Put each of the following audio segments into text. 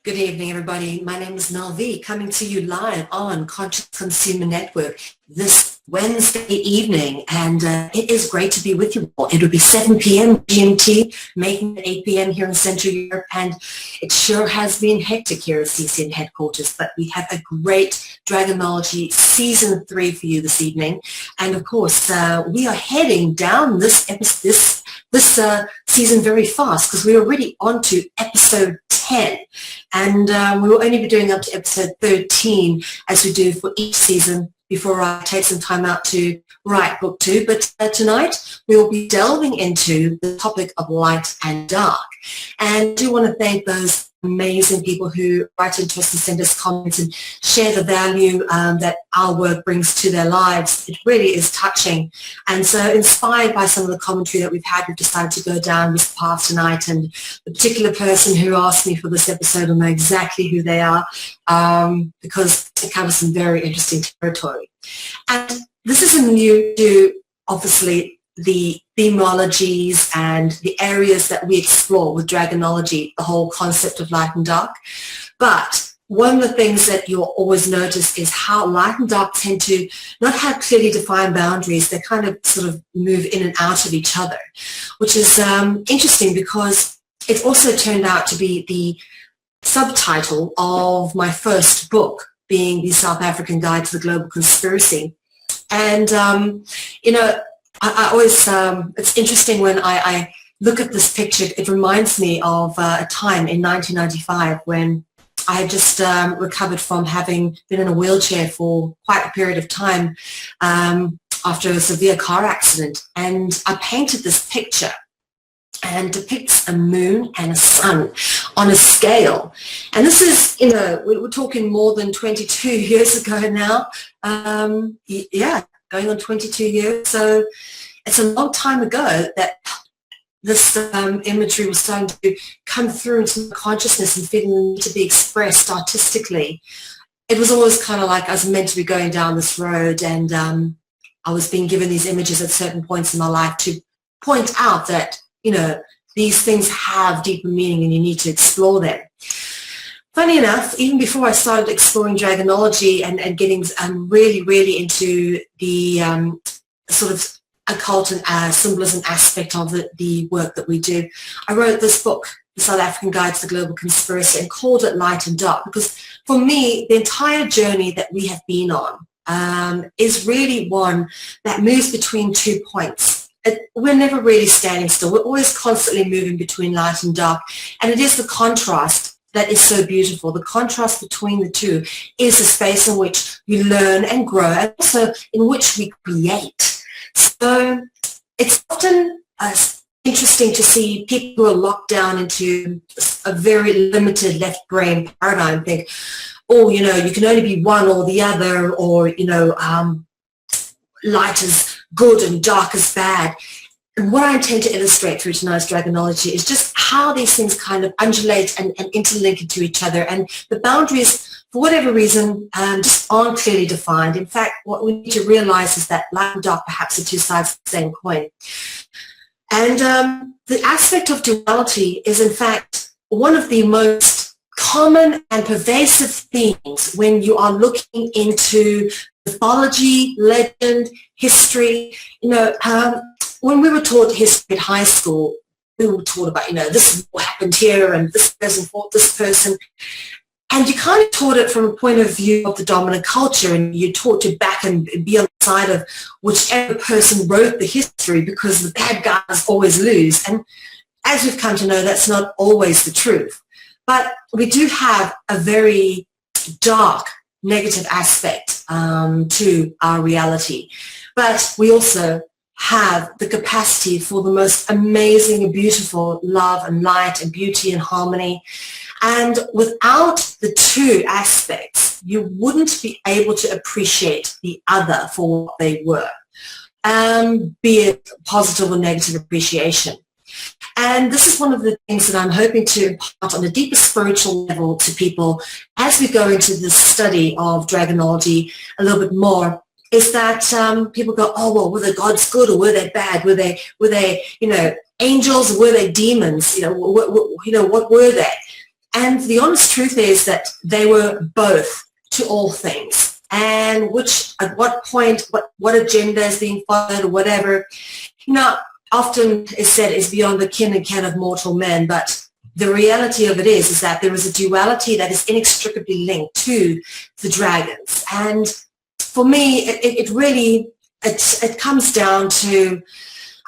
Good evening, everybody. My name is Mel V, coming to you live on Conscious Consumer Network this Wednesday evening, and it is great to be with you all. It will be 7 p.m. GMT, making it 8 p.m. here in Central Europe, and it sure has been hectic here at CCN headquarters, but we have a great Dragonology Season 3 for you this evening, and of course, we are heading down this season very fast because we're already on to episode 10, and we will only be doing up to episode 13 as we do for each season before I take some time out to write book 2. But tonight we will be delving into the topic of light and dark, and I do want to thank those amazing people who write into us and send us comments and share the value that our work brings to their lives. It really is touching, and so inspired by some of the commentary that we've had, we've decided to go down this path tonight. And the particular person who asked me for this episode will know exactly who they are, because it covers some very interesting territory. And this isn't new to, obviously, the themologies and the areas that we explore with Dragonology, the whole concept of light and dark. But one of the things that you'll always notice is how light and dark tend to not have clearly defined boundaries. They kind of sort of move in and out of each other, which is interesting because it also turned out to be the subtitle of my first book, being the South African Guide to the Global Conspiracy. And, I always, it's interesting when I look at this picture. It reminds me of a time in 1995 when I had just recovered from having been in a wheelchair for quite a period of time after a severe car accident. And I painted this picture, and depicts a moon and a sun on a scale. And this is, we're talking more than 22 years ago now. Going on 22 years. So it's a long time ago that this imagery was starting to come through into my consciousness and feeling the need to be expressed artistically. It was always kind of like I was meant to be going down this road, and I was being given these images at certain points in my life to point out that, these things have deeper meaning and you need to explore them. Funny enough, even before I started exploring Dragonology and getting really, really into the sort of occult and symbolism aspect of the work that we do, I wrote this book, The South African Guide to the Global Conspiracy, and called it Light and Dark, because for me, the entire journey that we have been on is really one that moves between 2 points. We're never really standing still. We're always constantly moving between light and dark, and it is the contrast that is so beautiful. The contrast between the two is the space in which we learn and grow, and also in which we create. So it's often interesting to see people who are locked down into a very limited left brain paradigm think, you can only be one or the other, or, light is good and dark is bad. And what I intend to illustrate through tonight's Dragonology is just how these things kind of undulate and interlink into each other, and the boundaries, for whatever reason, just aren't clearly defined. In fact, what we need to realize is that light and dark perhaps are two sides of the same coin. And the aspect of duality is, in fact, one of the most common and pervasive themes when you are looking into mythology, legend, history. When we were taught history at high school, we were taught about, this is what happened here and this person fought this person. And you kind of taught it from a point of view of the dominant culture, and you taught to back and be on the side of whichever person wrote the history, because the bad guys always lose. And as we've come to know, that's not always the truth. But we do have a very dark, negative aspect to our reality. But we also have the capacity for the most amazing and beautiful love and light and beauty and harmony. And without the two aspects, you wouldn't be able to appreciate the other for what they were, be it positive or negative appreciation. And this is one of the things that I'm hoping to impart on a deeper spiritual level to people as we go into this study of Dragonology a little bit more, is that people go, oh, well, were the gods good or were they bad? Were they angels or were they demons? What were they? And the honest truth is that they were both to all things. And which, at what point, what agenda is being followed or whatever, often is said is beyond the kin and ken of mortal men, but the reality of it is that there is a duality that is inextricably linked to the dragons. And for me, it really comes down to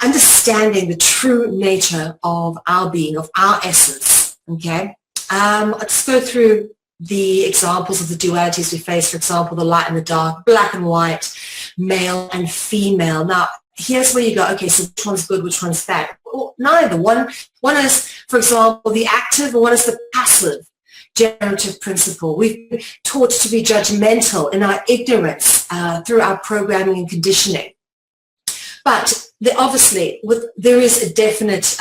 understanding the true nature of our being, of our essence, okay? Let's go through the examples of the dualities we face, for example, the light and the dark, black and white, male and female. Now, here's where you go, okay, so which one's good, which one's bad? Well, neither. One is, for example, the active, and one is the passive generative principle. We've been taught to be judgmental in our ignorance through our programming and conditioning. But obviously, there is a definite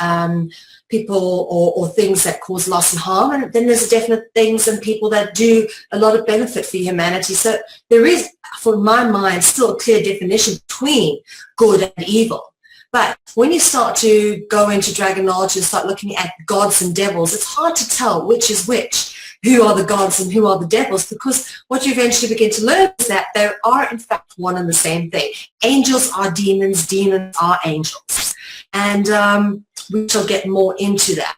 people or things that cause loss and harm, and then there's definite things and people that do a lot of benefit for humanity. So there is, for my mind, still a clear definition between good and evil. But when you start to go into Dragonology and start looking at gods and devils, it's hard to tell which is which, who are the gods and who are the devils, because what you eventually begin to learn is that there are, in fact, one and the same thing. Angels are demons, demons are angels. And we shall get more into that.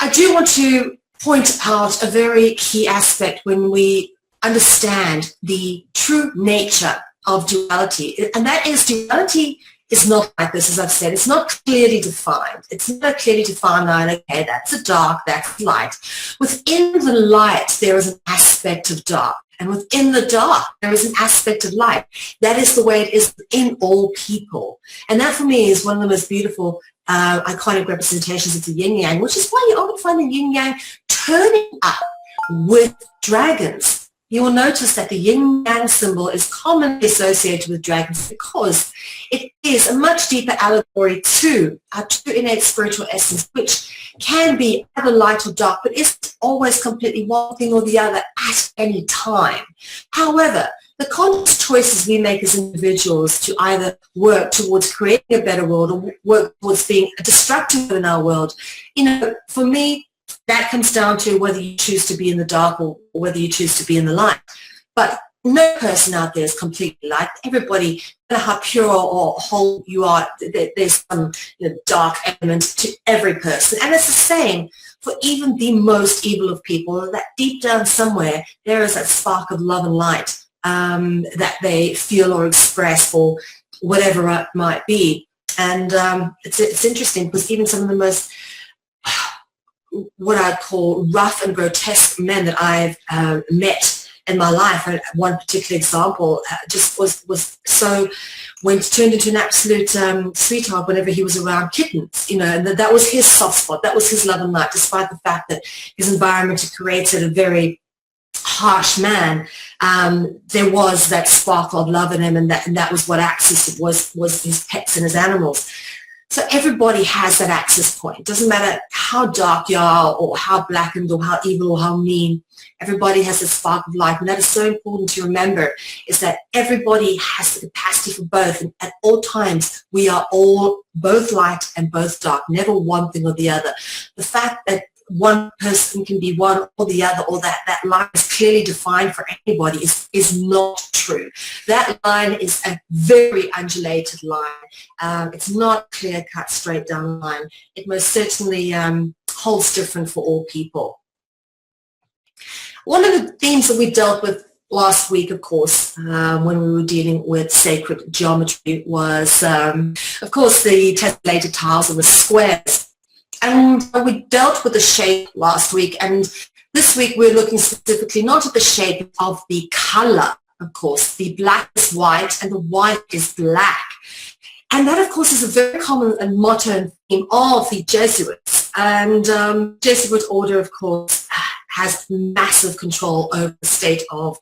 I do want to point out a very key aspect when we understand the true nature of duality, and that is duality is not like this, as I've said. It's not clearly defined. It's not a clearly defined line, okay, that's a dark, that's light. Within the light, there is an aspect of dark. And within the dark, there is an aspect of light. That is the way it is in all people. And that, for me, is one of the most beautiful, iconic representations of the yin-yang, which is why you often find the yin-yang turning up with dragons. You will notice that the yin-yang symbol is commonly associated with dragons because it is a much deeper allegory to our true innate spiritual essence, which can be either light or dark, but isn't always completely one thing or the other at any time. However, the conscious choices we make as individuals to either work towards creating a better world or work towards being destructive in our world, for me, that comes down to whether you choose to be in the dark or whether you choose to be in the light. But no person out there is completely light. Everybody, no matter how pure or whole you are, there's some dark element to every person. And it's the same for even the most evil of people, that deep down somewhere there is that spark of love and light that they feel or express for whatever it might be. And it's interesting because even some of the most what I'd call rough and grotesque men that I've met in my life. And one particular example just was so turned into an absolute sweetheart whenever he was around kittens, and that was his soft spot. That was his love and light, despite the fact that his environment had created a very harsh man. There was that spark of love in him, and that was what access was his pets and his animals. So everybody has that access point. Doesn't matter how dark you are or how blackened or how evil or how mean, everybody has a spark of light. And that is so important to remember, is that everybody has the capacity for both. And at all times, we are all both light and both dark, never one thing or the other. The fact that one person can be one or the other, or that line is clearly defined for anybody is not true. That line is a very undulated line. It's not clear-cut, straight down line. It most certainly holds different for all people. One of the themes that we dealt with last week, of course, when we were dealing with sacred geometry was, of course, the tessellated tiles and the squares. And we dealt with the shape last week, and this week we're looking specifically not at the shape of the color, of course. The black is white and the white is black. And that, of course, is a very common and motto and theme of the Jesuits. And Jesuit order, of course, has massive control over the state of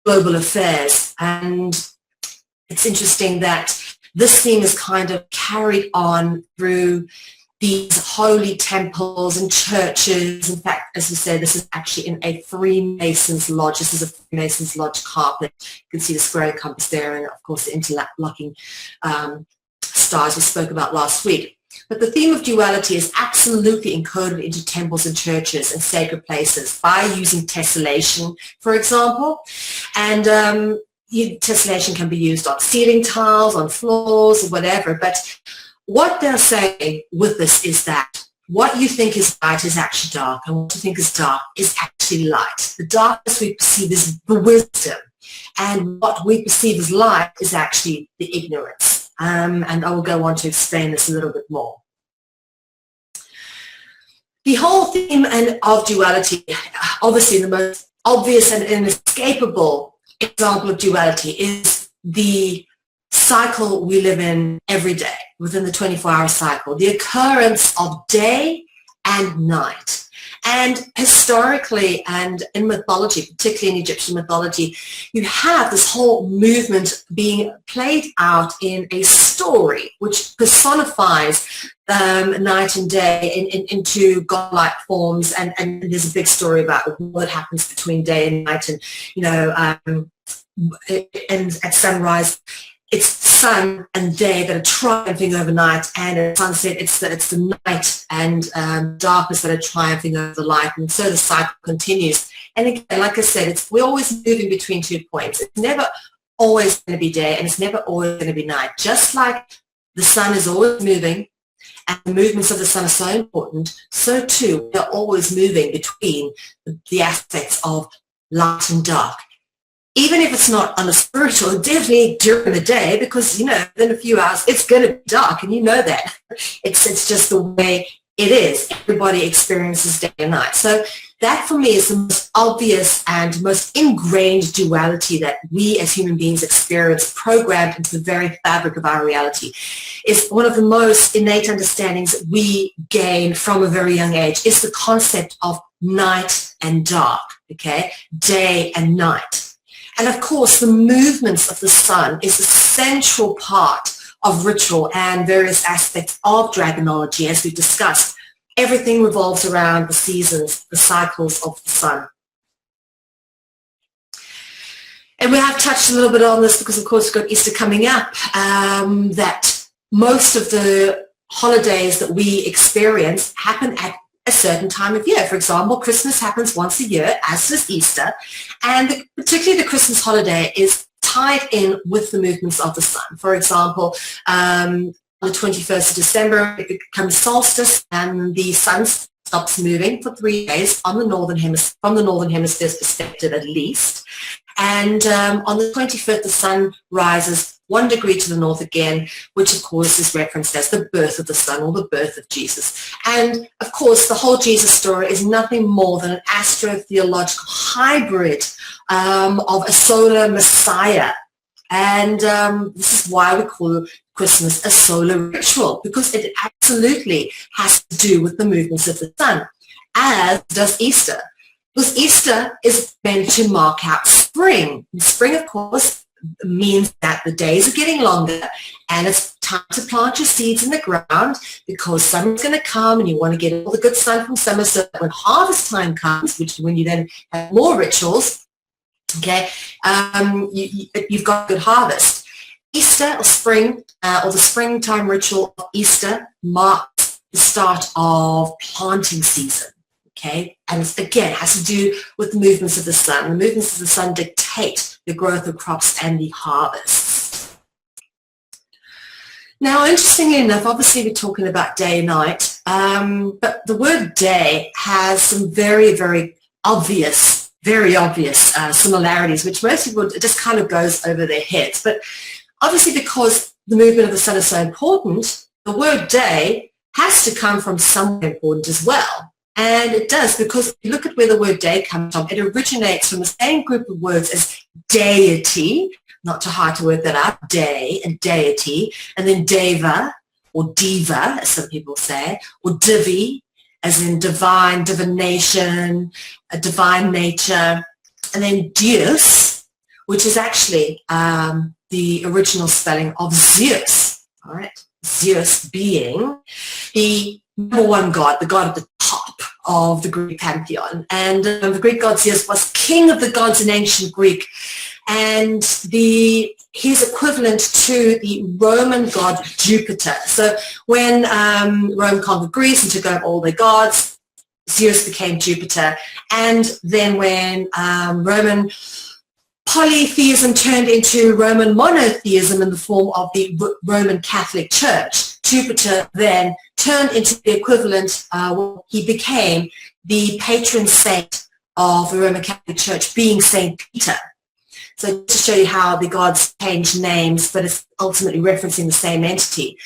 global affairs. And it's interesting that this theme is kind of carried on through these holy temples and churches. In fact, as we said, this is actually in a Freemasons lodge. This is a Freemasons lodge carpet. You can see the square compass there, and of course the interlocking stars we spoke about last week. But the theme of duality is absolutely encoded into temples and churches and sacred places by using tessellation, for example. And tessellation can be used on ceiling tiles, on floors, or whatever. But what they're saying with this is that what you think is light is actually dark, and what you think is dark is actually light. The darkness we perceive is the wisdom, and what we perceive as light is actually the ignorance. And I will go on to explain this a little bit more. The whole theme of duality, obviously the most obvious and inescapable example of duality is the cycle we live in every day, within the 24-hour cycle, the occurrence of day and night. And historically and in mythology, particularly in Egyptian mythology, you have this whole movement being played out in a story which personifies night and day into godlike forms. And there's a big story about what happens between day and night. And, you know, and at sunrise, it's sun and day that are triumphing over night, and at sunset it's the night and darkness that are triumphing over the light, and so the cycle continues. And again, like I said, we're always moving between 2 points. It's never always going to be day, and it's never always going to be night. Just like the sun is always moving, and the movements of the sun are so important, so too we're always moving between the aspects of light and dark. Even if it's not on a spiritual, definitely during the day, because, you know, within a few hours, it's going to be dark, and you know that. It's just the way it is. Everybody experiences day and night. So that, for me, is the most obvious and most ingrained duality that we as human beings experience, programmed into the very fabric of our reality. It's one of the most innate understandings that we gain from a very young age. It's the concept of night and dark, okay, day and night. And of course, the movements of the sun is a central part of ritual and various aspects of dragonology. As we discussed, everything revolves around the seasons, the cycles of the sun. And we have touched a little bit on this because, of course, we've got Easter coming up, that most of the holidays that we experience happen at a certain time of year. For example, Christmas happens once a year, as does Easter, and particularly the Christmas holiday is tied in with the movements of the sun. For example, on the 21st of December, it becomes solstice, and the sun stops moving for 3 days on the northern hemisphere, from the northern hemisphere's perspective at least. And on the 25th, the sun rises 1 degree to the north again, which of course is referenced as the birth of the sun, or the birth of Jesus. And of course, the whole Jesus story is nothing more than an astrotheological hybrid of a solar messiah. And this is why we call Christmas a solar ritual, because it absolutely has to do with the movements of the sun, as does Easter. Because Easter is meant to mark out spring. And spring, of course, means that the days are getting longer, and it's time to plant your seeds in the ground, because summer's going to come and you want to get all the good sun from summer, so that when harvest time comes, which when you then have more rituals, okay, you've got good harvest. Easter, or spring, or the springtime ritual of Easter, marks the start of planting season. Okay, and again, it has to do with the movements of the sun. The movements of the sun dictate the growth of crops and the harvests. Now, interestingly enough, obviously we're talking about day and night, but the word day has some very, very obvious similarities, which most people, it just kind of goes over their heads. But obviously, because the movement of the sun is so important, the word day has to come from somewhere important as well. And it does, because if you look at where the word day comes from, it originates from the same group of words as deity, not too hard to work that out, day and deity, and then deva, or diva, as some people say, or divi, as in divine, divination, a divine nature, and then deus, which is actually the original spelling of Zeus, all right? Zeus being the number one god, the god at the top of the Greek pantheon. And the Greek god Zeus was king of the gods in ancient Greek. and his equivalent to the Roman god Jupiter. So when Rome conquered Greece and took over all their gods, Zeus became Jupiter. And then when Roman polytheism turned into Roman monotheism in the form of the Roman Catholic Church, Jupiter then turned into the equivalent, he became the patron saint of the Roman Catholic Church, being Saint Peter. So to show you how the gods change names, but it's ultimately referencing the same entity.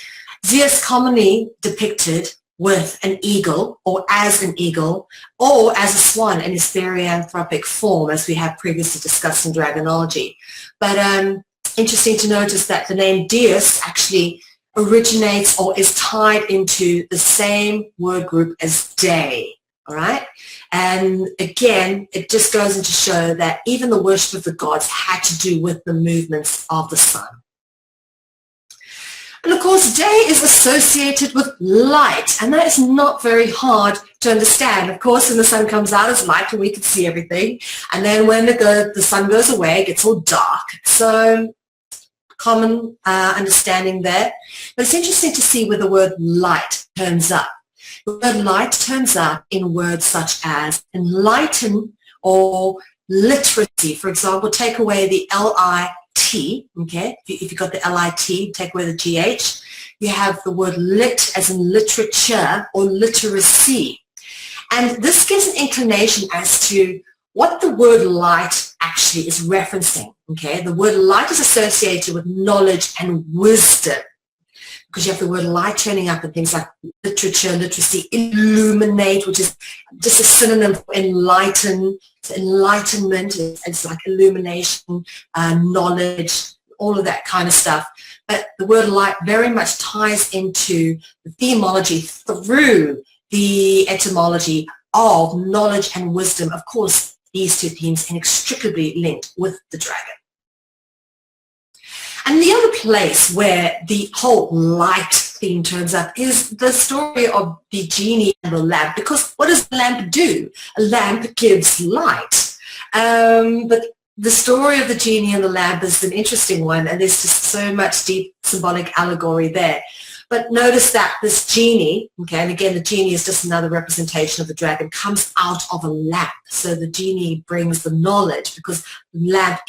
Zeus commonly depicted with an eagle, or as an eagle, or as a swan in his therianthropic form, as we have previously discussed in Dragonology. But interesting to notice that the name Deus actually originates or is tied into the same word group as day, all right? And again, it just goes into show that even the worship of the gods had to do with the movements of the sun. And of course, day is associated with light, and that is not very hard to understand. Of course, when the sun comes out, it's light and we can see everything. And then when the sun goes away, it gets all dark. So common understanding there. But it's interesting to see where the word light turns up. The word light turns up in words such as enlighten or literacy. For example, take away the L-I-T, okay? If you got the L-I-T, take away the G-H. You have the word lit as in literature or literacy. And this gives an inclination as to what the word light actually is referencing, okay? The word light is associated with knowledge and wisdom, because you have the word light turning up in things like literature, literacy, illuminate, which is just a synonym for enlighten. So enlightenment, it's like illumination, knowledge, all of that kind of stuff. But the word light very much ties into the themology through the etymology of knowledge and wisdom. Of course, these two themes inextricably linked with the dragon. And the other place where the whole light theme turns up is the story of the genie and the lamp, because what does the lamp do? A lamp gives light. But the story of the genie and the lamp is an interesting one, and there's just so much deep symbolic allegory there. But notice that this genie, okay, and again, the genie is just another representation of the dragon, comes out of a lamp. So the genie brings the knowledge, because the lamp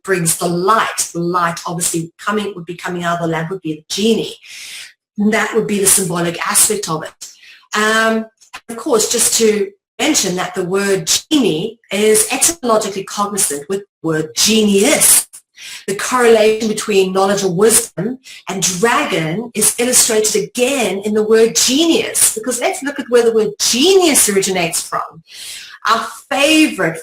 brings the light. The light obviously would be coming out of the lamp would be the genie. And that would be the symbolic aspect of it. Of course, just to mention that the word genie is etymologically cognizant with the word genius. The correlation between knowledge and wisdom and dragon is illustrated again in the word genius, because let's look at where the word genius originates from. Our favorite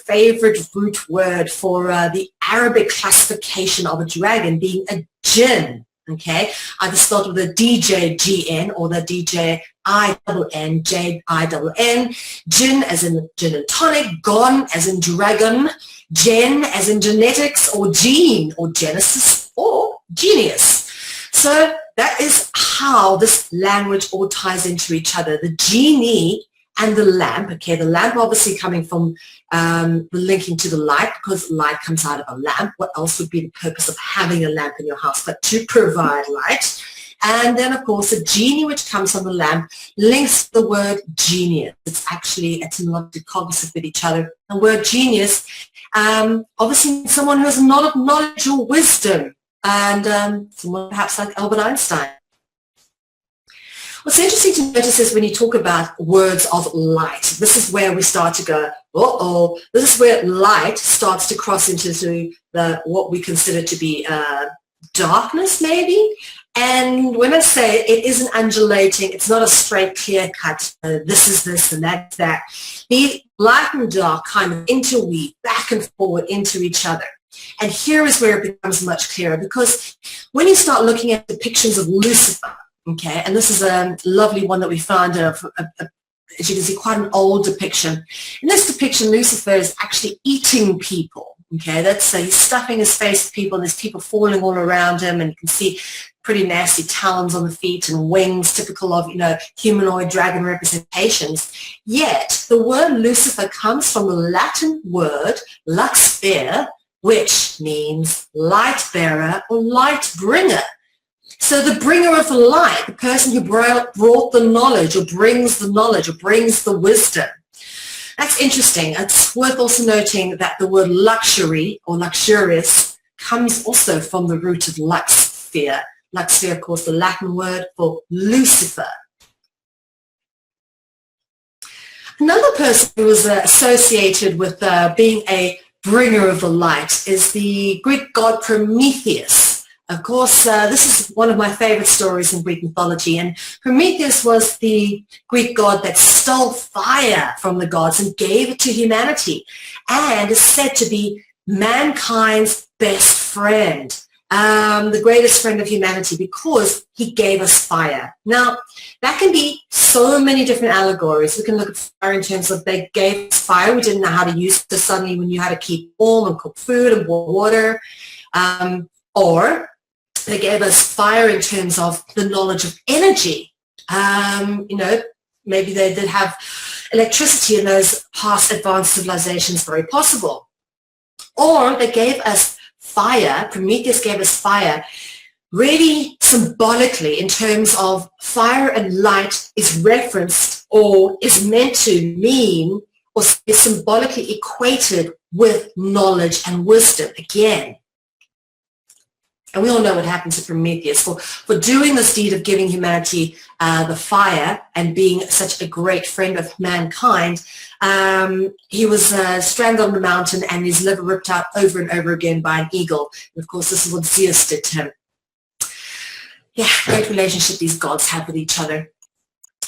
root word for the Arabic classification of a dragon being a jinn, okay? Either spelled with a D-J-G-N or the D-J-I-N-N, J-I-N-N, jinn as in gin and tonic, gon as in dragon, gen as in genetics, or gene or genesis or genius. So that is how this language all ties into each other. The genie and the lamp, okay, the lamp obviously coming from the linking to the light, because light comes out of a lamp. What else would be the purpose of having a lamp in your house but to provide light? And then, of course, the genie, which comes from the lamp, links the word genius. It's actually etymologically cognizant with each other. The word genius obviously someone who has a lot of knowledge or wisdom, and someone perhaps like Albert Einstein. What's interesting to notice is when you talk about words of light, this is where we start to go, uh-oh, this is where light starts to cross into what we consider to be darkness, maybe. And when I say it isn't undulating, it's not a straight, clear cut, this is this and that's that. The light and dark kind of interweave back and forward into each other. And here is where it becomes much clearer, because when you start looking at depictions of Lucifer, okay, and this is a lovely one that we found, as you can see, quite an old depiction. In this depiction, Lucifer is actually eating people, okay, that's he's stuffing his face with people, and there's people falling all around him, and you can see pretty nasty talons on the feet and wings, typical of, humanoid dragon representations. Yet, the word Lucifer comes from the Latin word luxfer, which means light bearer or light bringer. So the bringer of the light, the person who brought the knowledge or brings the wisdom. That's interesting. It's worth also noting that the word luxury or luxurious comes also from the root of lux sphere. Lux sphere, of course, the Latin word for Lucifer. Another person who was associated with being a bringer of the light is the Greek god Prometheus. Of course, this is one of my favorite stories in Greek mythology, and Prometheus was the Greek god that stole fire from the gods and gave it to humanity, and is said to be mankind's best friend, the greatest friend of humanity, because he gave us fire. Now, that can be so many different allegories. We can look at fire in terms of they gave us fire, we didn't know how to use it, so suddenly we knew how to keep warm and cook food and boil water, or they gave us fire in terms of the knowledge of energy. Maybe they did have electricity in those past advanced civilizations, very possible. Or they gave us fire, Prometheus gave us fire, really symbolically in terms of fire and light is referenced or is meant to mean or is symbolically equated with knowledge and wisdom again. And we all know what happened to Prometheus for doing this deed of giving humanity the fire and being such a great friend of mankind. He was stranded on the mountain and his liver ripped out over and over again by an eagle. And of course, this is what Zeus did to him. Yeah, great relationship these gods have with each other.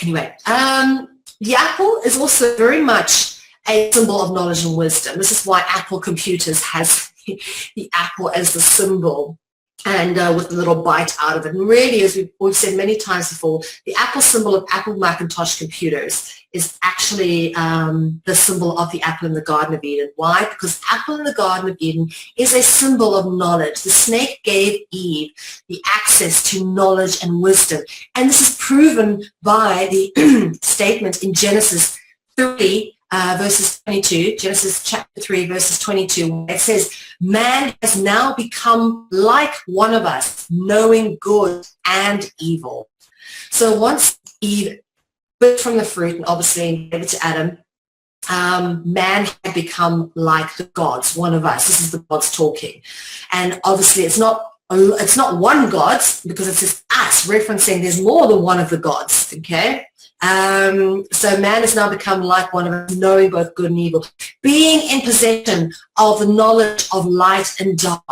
Anyway, the apple is also very much a symbol of knowledge and wisdom. This is why Apple Computers has the apple as the symbol, and with the little bite out of it. And really, as we've said many times before, the Apple symbol of Apple Macintosh computers is actually the symbol of the apple in the Garden of Eden. Why? Because apple in the Garden of Eden is a symbol of knowledge. The snake gave Eve the access to knowledge and wisdom. And this is proven by the statement in Genesis 3, verses 22, Genesis chapter 3, verses 22, it says, man has now become like one of us, knowing good and evil. So once Eve bit from the fruit and obviously gave it to Adam, man had become like the gods, one of us. This is the gods talking. And obviously it's not one god, because it says us, referencing there's more than one of the gods, okay? So man has now become like one of us, knowing both good and evil, being in possession of the knowledge of light and dark,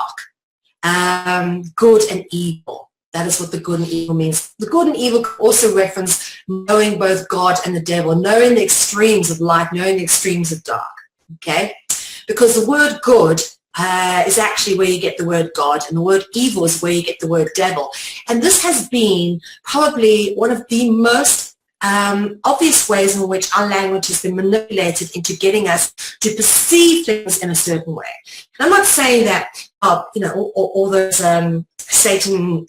good and evil. That is what the good and evil means. The good and evil also reference knowing both God and the devil, knowing the extremes of light, knowing the extremes of dark, okay? Because the word good is actually where you get the word God, and the word evil is where you get the word devil. And this has been probably one of the most obvious ways in which our language has been manipulated into getting us to perceive things in a certain way. And I'm not saying that, all those Satan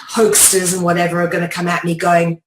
hoaxers and whatever are going to come at me going,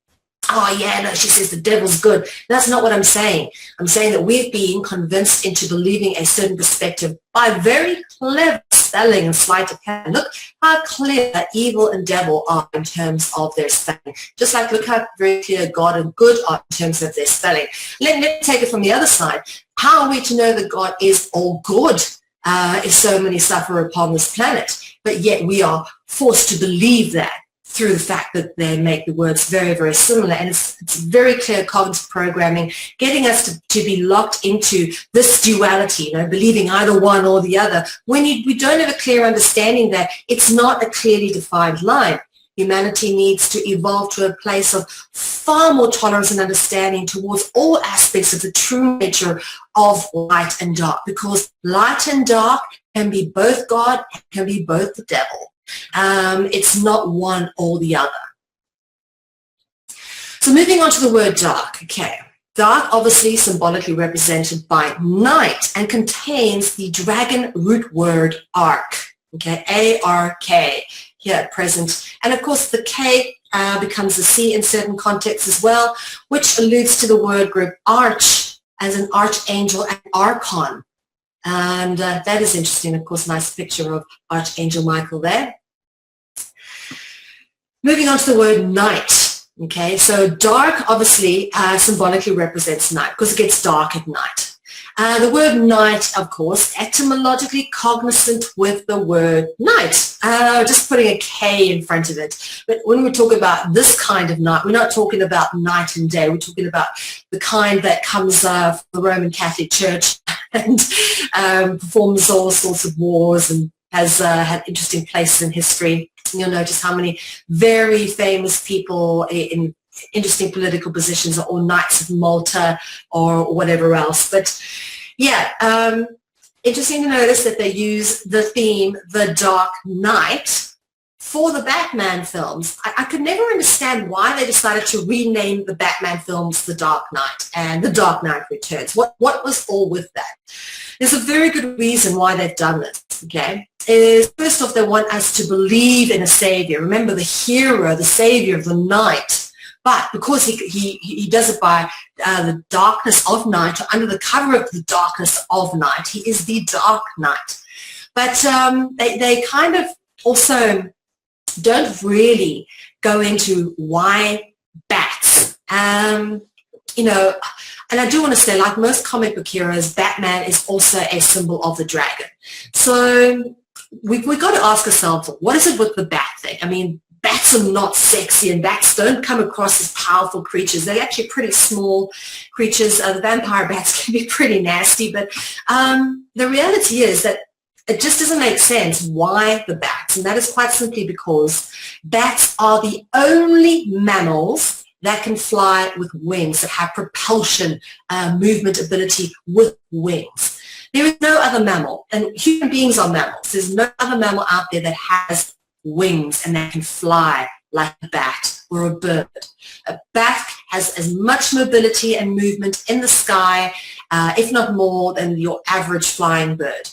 oh yeah, no, she says the devil's good. That's not what I'm saying. I'm saying that we've been convinced into believing a certain perspective by very clever spelling and sleight of hand. Look how clear evil and devil are in terms of their spelling. Just like look how very clear God and good are in terms of their spelling. Let me take it from the other side. How are we to know that God is all good if so many suffer upon this planet? But yet we are forced to believe that through the fact that they make the words very, very similar. And it's very clear cognitive programming, getting us to be locked into this duality, believing either one or the other, when we don't have a clear understanding that it's not a clearly defined line. Humanity needs to evolve to a place of far more tolerance and understanding towards all aspects of the true nature of light and dark, because light and dark can be both God and can be both the devil. It's not one or the other. So moving on to the word dark. Okay, dark obviously symbolically represented by night and contains the dragon root word ark. Okay, A-R-K here present. And of course the K becomes a C in certain contexts as well, which alludes to the word group arch as an archangel and archon. And that is interesting. Of course, nice picture of Archangel Michael there. Moving on to the word night. Okay, so dark obviously symbolically represents night because it gets dark at night. The word night, of course, etymologically cognizant with the word night, just putting a K in front of it. But when we talk about this kind of night, we're not talking about night and day. We're talking about the kind that comes from the Roman Catholic Church and performs all sorts of wars and has had interesting places in history. And you'll notice how many very famous people in interesting political positions are all Knights of Malta or whatever else. But yeah, interesting to notice that they use the theme, the Dark Knight, for the Batman films. I could never understand why they decided to rename the Batman films The Dark Knight and The Dark Knight Returns. What was all with that? There's a very good reason why they've done this, okay? Is first off, they want us to believe in a savior. Remember, the hero, the savior of the night. But because he does it by the darkness of night, or under the cover of the darkness of night, he is the Dark Knight. But they kind of also don't really go into why bats. You know, and I do want to say, like most comic book heroes, Batman is also a symbol of the dragon. So we've got to ask ourselves, what is it with the bat thing? I mean, bats are not sexy, and bats don't come across as powerful creatures. They're actually pretty small creatures. The vampire bats can be pretty nasty, but the reality is that it just doesn't make sense why the bats, and that is quite simply because bats are the only mammals that can fly with wings, that have propulsion, movement ability with wings. There is no other mammal, and human beings are mammals. There's no other mammal out there that has wings and that can fly like a bat or a bird. A bat has as much mobility and movement in the sky, if not more, than your average flying bird.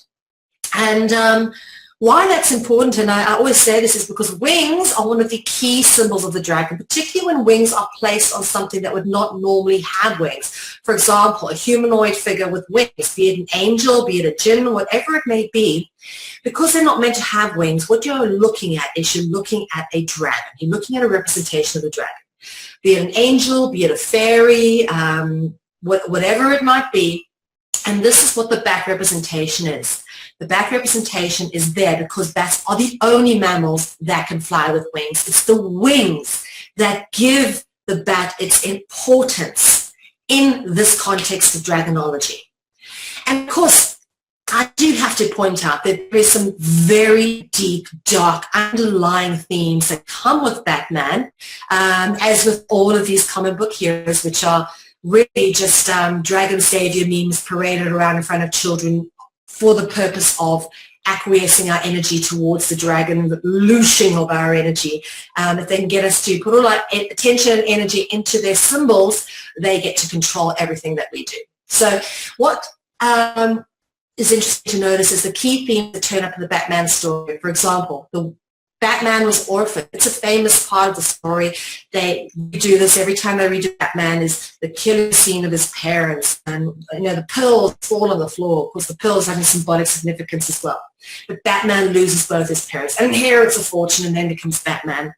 And why that's important, and I always say this, is because wings are one of the key symbols of the dragon, particularly when wings are placed on something that would not normally have wings. For example, a humanoid figure with wings, be it an angel, be it a jinn, whatever it may be, because they're not meant to have wings, what you're looking at is you're looking at a dragon. You're looking at a representation of the dragon. Be it an angel, be it a fairy, whatever it might be, and this is what the bat representation is. The bat representation is there because bats are the only mammals that can fly with wings. It's the wings that give the bat its importance in this context of dragonology. And of course, I do have to point out that there is some very deep, dark, underlying themes that come with Batman, as with all of these comic book heroes, which are really just dragon savior memes paraded around in front of children for the purpose of acquiescing our energy towards the dragon, the looshing of our energy. If they can get us to put all our attention and energy into their symbols, they get to control everything that we do. So what is interesting to notice is the key themes that turn up in the Batman story. For example, the Batman was orphaned. It's a famous part of the story. They do this every time they redo Batman, is the killing scene of his parents. And, you know, the pills fall on the floor. Of course, the pills have a symbolic significance as well. But Batman loses both his parents and inherits a fortune and then becomes Batman.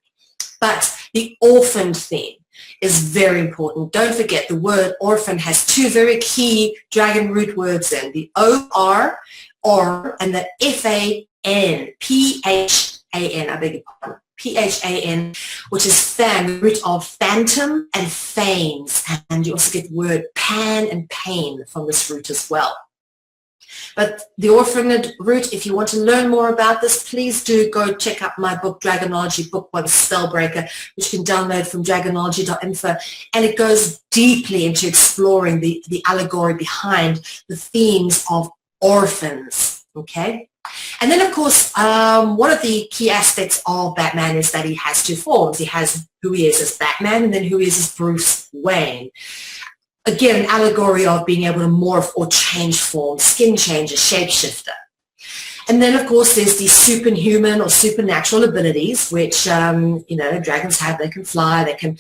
But the orphaned theme is very important. Don't forget, the word orphan has two very key dragon root words in, the O-R, or, and the F-A-N, P-H-A-N, I beg your pardon, P-H-A-N, which is fan, the root of phantom and fanes. And you also get the word pan and pain from this root as well. But the orphaned root, if you want to learn more about this, please do go check out my book, Dragonology, Book 1 Spellbreaker, which you can download from dragonology.info. And it goes deeply into exploring the allegory behind the themes of orphans, okay? And then, of course, one of the key aspects of Batman is that he has two forms. He has who he is as Batman and then who he is as Bruce Wayne. Again, an allegory of being able to morph or change form, skin changer, shapeshifter. And then, of course, there's the superhuman or supernatural abilities, which, you know, dragons have. They can fly, they can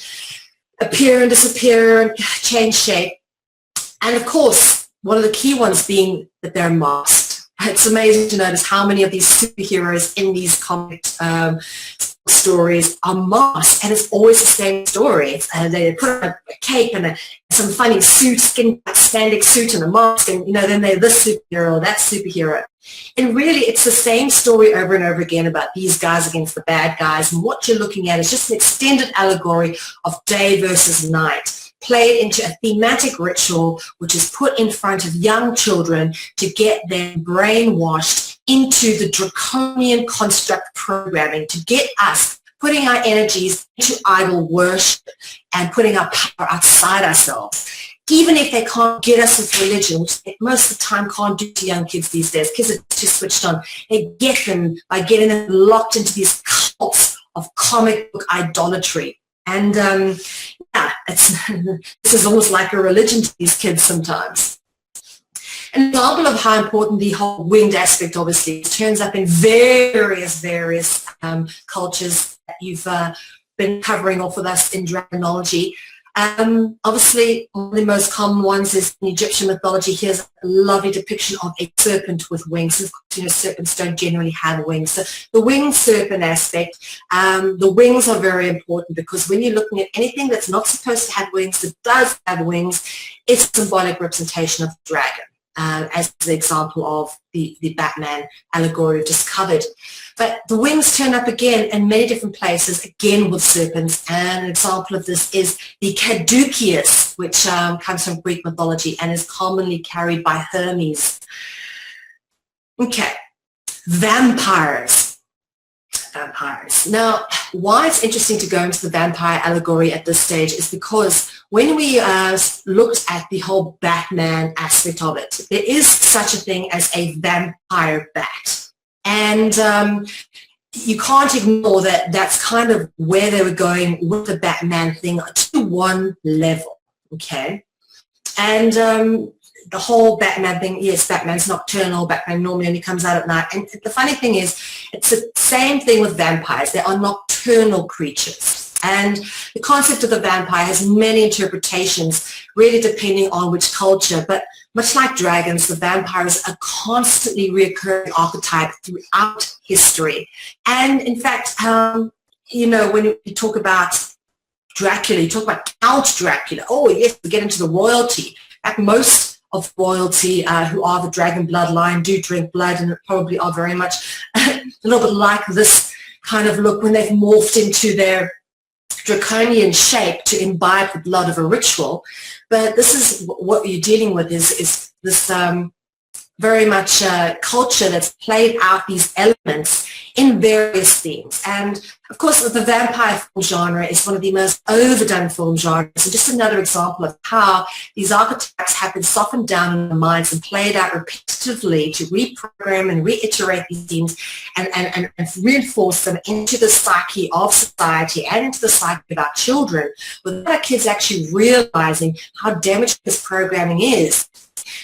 appear and disappear and change shape. And, of course, one of the key ones being that they're masked. It's amazing to notice how many of these superheroes in these comic stories are masked, and it's always the same story. They put on a cape and some funny suit, spandex suit and a mask, and then they're this superhero or that superhero. And really, it's the same story over and over again about these guys against the bad guys, and what you're looking at is just an extended allegory of day versus night, played into a thematic ritual which is put in front of young children to get them brainwashed into the draconian construct programming, to get us putting our energies into idol worship and putting our power outside ourselves. Even if they can't get us with religion, which they most of the time can't do to young kids these days, kids are just switched on, they get them by getting them locked into these cults of comic book idolatry. And this is almost like a religion to these kids sometimes. An example of how important the whole winged aspect obviously turns up in various cultures that you've been covering off with us in Dragonology. Obviously, one of the most common ones is in Egyptian mythology. Here's a lovely depiction of a serpent with wings. Of course, serpents don't generally have wings. So the winged serpent aspect, the wings are very important, because when you're looking at anything that's not supposed to have wings, that does have wings, it's a symbolic representation of the dragon, as the example of the Batman allegory we've just covered. But the wings turn up again in many different places, again with serpents, and an example of this is the caduceus, which comes from Greek mythology and is commonly carried by Hermes. Okay, vampires. Now, why it's interesting to go into the vampire allegory at this stage is because when we looked at the whole Batman aspect of it, there is such a thing as a vampire bat. And you can't ignore that that's kind of where they were going with the Batman thing to one level, okay? And the whole Batman thing, yes, Batman's nocturnal, Batman normally only comes out at night. And the funny thing is, it's the same thing with vampires. They are nocturnal creatures. And the concept of the vampire has many interpretations, really depending on which culture. But much like dragons, the vampire is a constantly recurring archetype throughout history. And in fact, when you talk about Dracula, you talk about Count Dracula. Oh, yes, we get into the royalty. In fact, most of royalty who are the dragon bloodline do drink blood, and probably are very much a little bit like this kind of look when they've morphed into their draconian shape to imbibe the blood of a ritual. But this is what you're dealing with is this very much culture that's played out these elements in various themes. And of course, the vampire film genre is one of the most overdone film genres, and just another example of how these archetypes have been softened down in the minds and played out repetitively to reprogram and reiterate these themes and reinforce them into the psyche of society and into the psyche of our children, without our kids actually realizing how damaging this programming is.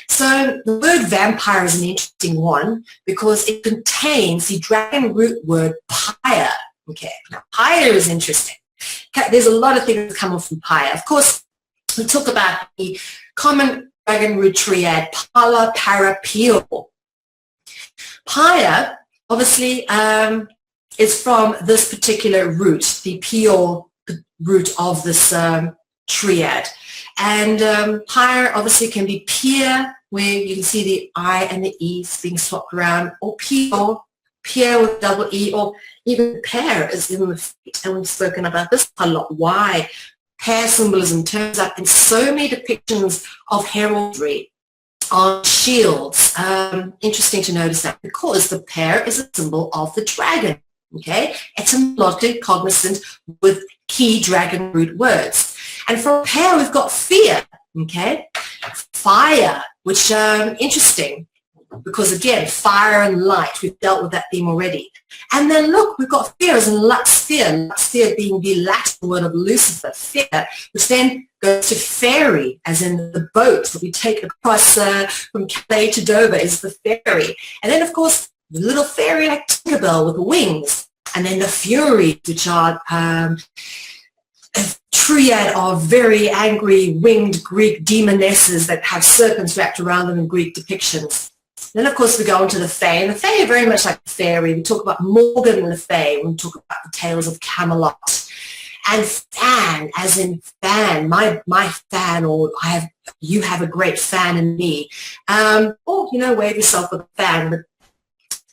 So the word vampire is an interesting one because it contains the dragon root word pyre. Okay, now pyre is interesting. There's a lot of things that come off from pyre. Of course, we talk about the common dragon root triad, pala, para, pio. Pyre, obviously, is from this particular root, the pio root of this triad. And pyre obviously can be peer, where you can see the I and the E being swapped around, or peer with double E, or even pair is in the feet. And we've spoken about this a lot, why pair symbolism turns up in so many depictions of heraldry on shields. Interesting to notice that, because the pair is a symbol of the dragon. Okay, etymologically cognizant with key dragon root words. And for pair, we've got fear, okay? Fire, which interesting, because again, fire and light, we've dealt with that theme already. And then look, we've got fear as in Luxfear being the Latin word of Lucifer, fear, which then goes to ferry, as in the boat that we take across from Calais to Dover is the ferry. And then, of course, the little fairy like Tinkerbell with wings. And then the Furies, which are a triad of very angry winged Greek demonesses that have serpents wrapped around them in Greek depictions. Then, of course, we go on to the Fae. And the Fae are very much like the fairy. We talk about Morgan and the Fae when we talk about the tales of Camelot. And fan, as in fan, my fan, or you have a great fan in me. Or, wave yourself with a fan. But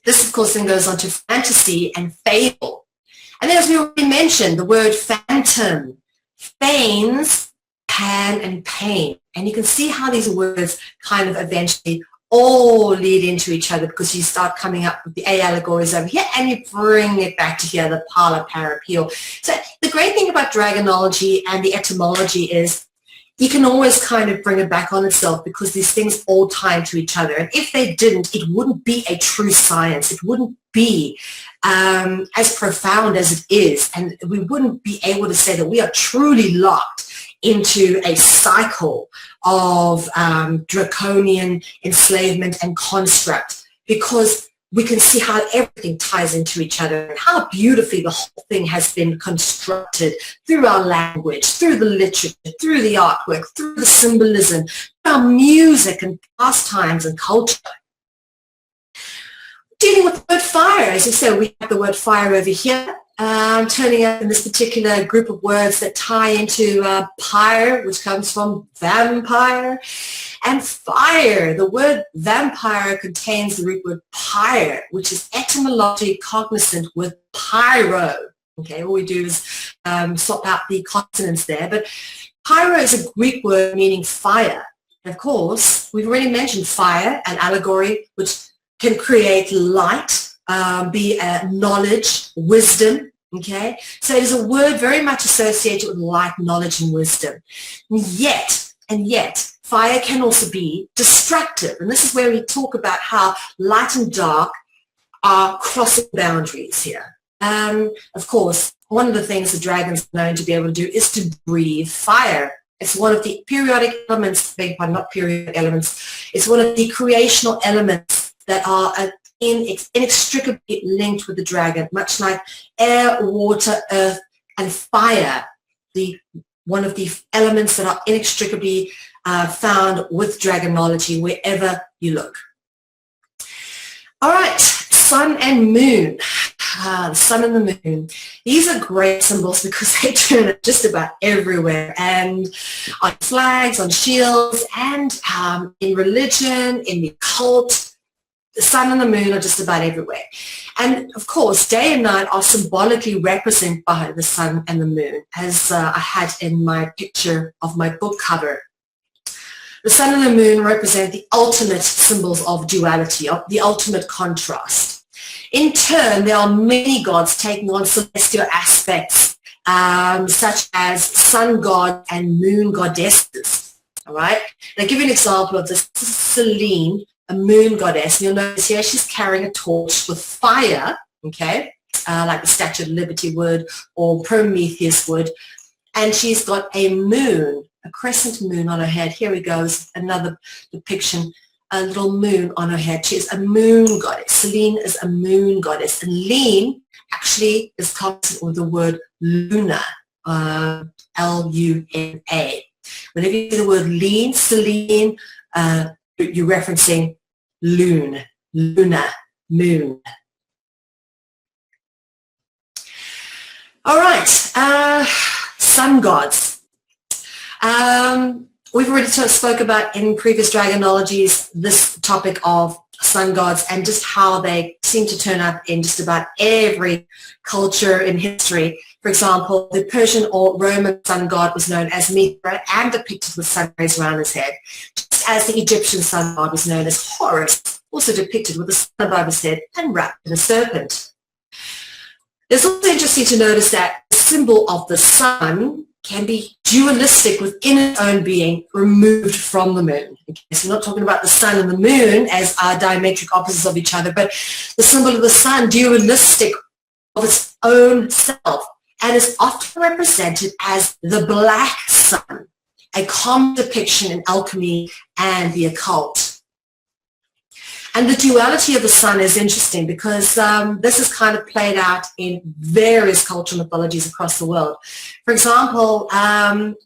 this, of course, then goes on to fantasy and fable. And then, as we already mentioned, the word phantom, feigns, pan, and pain. And you can see how these words kind of eventually all lead into each other, because you start coming up with the A allegories over here and you bring it back to here, the pala, para, peel. So the great thing about Dragonology and the etymology is you can always kind of bring it back on itself, because these things all tie into each other. And if they didn't, it wouldn't be a true science. It wouldn't be as profound as it is. And we wouldn't be able to say that we are truly locked into a cycle of draconian enslavement and construct, because we can see how everything ties into each other and how beautifully the whole thing has been constructed through our language, through the literature, through the artwork, through the symbolism, our music and pastimes and culture. Dealing with the word fire, as you said, we have the word fire over here. Turning up in this particular group of words that tie into pyre, which comes from vampire, and fire. The word vampire contains the root word pyre, which is etymologically cognizant with pyro. Okay, all we do is swap out the consonants there, but pyro is a Greek word meaning fire. And of course, we've already mentioned fire, an allegory which can create light, be knowledge, wisdom, okay? So it is a word very much associated with light, knowledge, and wisdom. And yet, fire can also be destructive. And this is where we talk about how light and dark are crossing boundaries here. Of course, one of the things the dragons are known to be able to do is to breathe fire. It's one of the periodic elements, not periodic elements, it's one of the creational elements that are inextricably linked with the dragon, much like air, water, earth, and fire, one of the elements that are inextricably found with Dragonology wherever you look. All right, sun and moon. The sun and the moon. These are great symbols because they turn up just about everywhere, and on flags, on shields, and in religion, in the occult. The sun and the moon are just about everywhere. And of course, day and night are symbolically represented by the sun and the moon, as I had in my picture of my book cover. The sun and the moon represent the ultimate symbols of duality, of the ultimate contrast. In turn, there are many gods taking on celestial aspects, such as sun god and moon goddesses. All right? And I'll give you an example of this. This is Selene, a moon goddess. And you'll notice here she's carrying a torch with fire, okay, like the Statue of Liberty would or Prometheus would. And she's got a moon, a crescent moon on her head. Here we go, another depiction, a little moon on her head. She is a moon goddess. Selene is a moon goddess. And Lean actually is consonant with the word Luna, L-U-N-A. Whenever you see the word Lean, Selene, you're referencing Luna, moon. All right, sun gods. We've already spoke about in previous Dragonologies this topic of sun gods and just how they seem to turn up in just about every culture in history. For example, the Persian or Roman sun god was known as Mithra and depicted with sun rays around his head, just as the Egyptian sun god was known as Horus, also depicted with the sun above his head and wrapped in a serpent. It's also interesting to notice that the symbol of the sun can be dualistic within its own being, removed from the moon. Okay, so we're not talking about the sun and the moon as diametric opposites of each other, but the symbol of the sun, dualistic of its own self, and is often represented as the black sun, a common depiction in alchemy and the occult. And the duality of the sun is interesting because this is kind of played out in various cultural mythologies across the world. For example,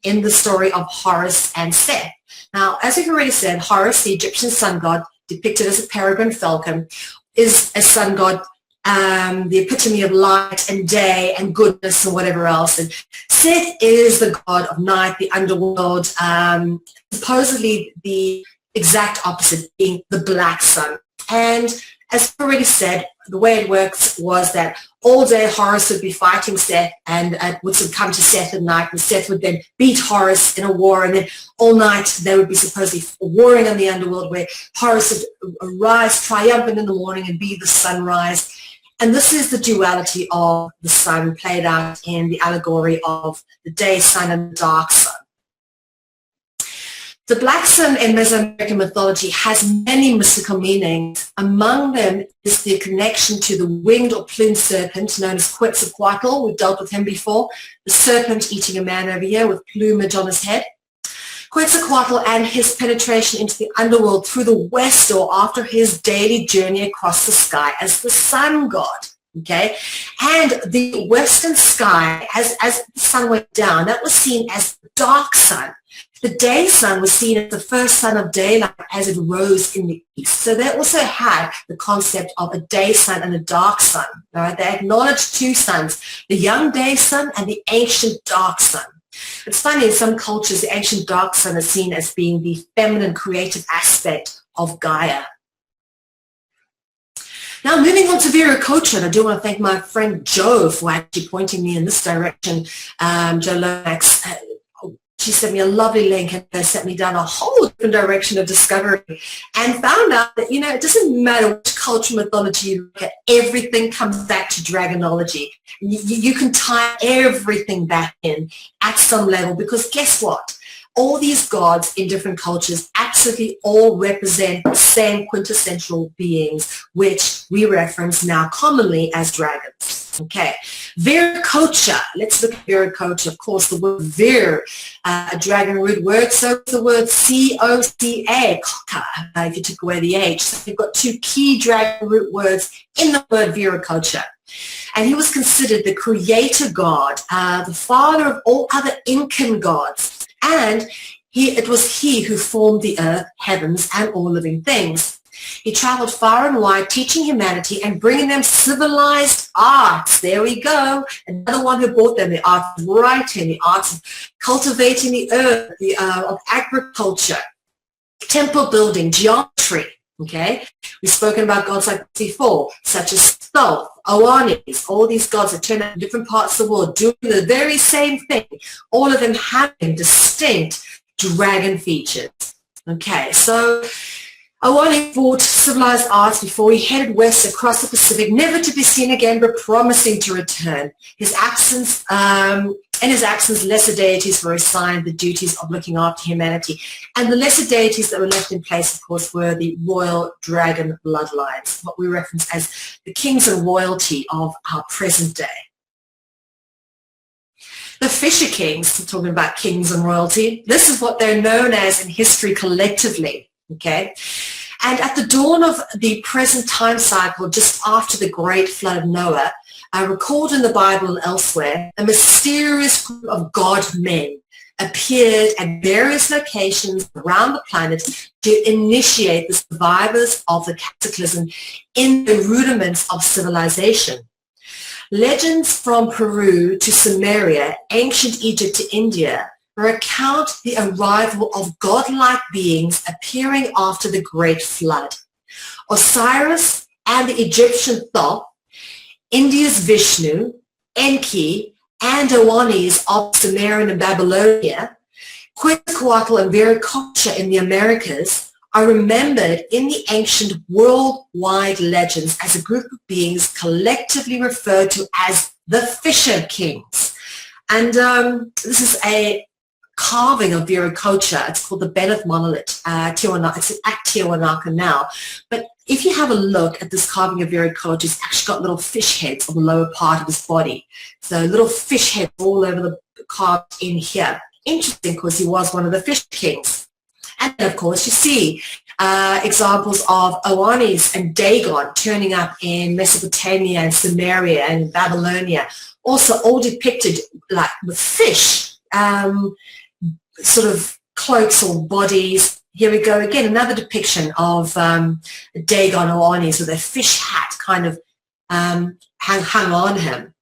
in the story of Horus and Seth. Now, as we've already said, Horus, the Egyptian sun god, depicted as a peregrine falcon, is a sun god, the epitome of light and day and goodness and whatever else. And Seth is the god of night, the underworld, supposedly the exact opposite being the black sun. And as I already said, the way it works was that all day Horus would be fighting Seth, and would come to Seth at night, and Seth would then beat Horus in a war, and then all night they would be supposedly warring on the underworld, where Horus would arise triumphant in the morning and be the sunrise. And this is the duality of the sun played out in the allegory of the day sun and the dark sun. The black sun in Mesoamerican mythology has many mystical meanings. Among them is the connection to the winged or plumed serpent known as Quetzalcoatl. We've dealt with him before. The serpent eating a man over here with plumage on his head. Quetzalcoatl and his penetration into the underworld through the west door after his daily journey across the sky as the sun god. Okay, and the western sky, as the sun went down, that was seen as the dark sun. The day sun was seen as the first sun of daylight as it rose in the east. So they also had the concept of a day sun and a dark sun. All right, they acknowledged two suns, the young day sun and the ancient dark sun. It's funny, in some cultures, the ancient dark sun is seen as being the feminine creative aspect of Gaia. Now, moving on to Viracocha, and I do want to thank my friend Joe for actually pointing me in this direction. Joe Lomax, she sent me a lovely link and sent me down a whole different direction of discovery, and found out that, it doesn't matter which cultural mythology you look at, everything comes back to Dragonology. You can tie everything back in at some level, because guess what? All these gods in different cultures absolutely all represent the same quintessential beings, which we reference now commonly as dragons. Okay, Viracocha. Let's look at Viracocha. Of course, the word vir, a dragon root word, so the word C-O-C-A, coca, if you took away the H. So you've got two key dragon root words in the word Viracocha. And he was considered the creator god, the father of all other Incan gods. And it was he who formed the earth, heavens, and all living things. He traveled far and wide, teaching humanity and bringing them civilized arts. There we go. Another one who brought them the art of writing, the arts of cultivating the earth, of agriculture, temple building, geometry. Okay, we've spoken about gods like before, such as Thoth, Oannes, all these gods that turn up in different parts of the world doing the very same thing, all of them having distinct dragon features. Okay, so Oannes brought civilized arts before he headed west across the Pacific, never to be seen again, but promising to return. In his absence, lesser deities were assigned the duties of looking after humanity. And the lesser deities that were left in place, of course, were the royal dragon bloodlines, what we reference as the kings and royalty of our present day. The Fisher Kings, talking about kings and royalty, this is what they're known as in history collectively. Okay, and at the dawn of the present time cycle, just after the great flood of Noah, recorded in the Bible and elsewhere, a mysterious group of God-men appeared at various locations around the planet to initiate the survivors of the cataclysm in the rudiments of civilization. Legends from Peru to Sumeria, ancient Egypt to India, recount the arrival of godlike beings appearing after the Great Flood. Osiris and the Egyptian Thoth, India's Vishnu, Enki, and Oannes of Sumerian and Babylonia, Quetzalcoatl and Viracocha in the Americas are remembered in the ancient worldwide legends as a group of beings collectively referred to as the Fisher Kings. And this is a carving of Viracocha. It's called the Benneth monolith. It's at Tiwanaku now. But if you have a look at this carving of Viracocha, it's actually got little fish heads on the lower part of his body. So little fish heads all over the carved in here. Interesting, because he was one of the Fish Kings. And then, of course, you see examples of Oannes and Dagon turning up in Mesopotamia and Sumeria and Babylonia. Also all depicted like with fish, sort of cloaks or bodies, here we go again, another depiction of Dagon or Anis with a fish hat kind of hung on him.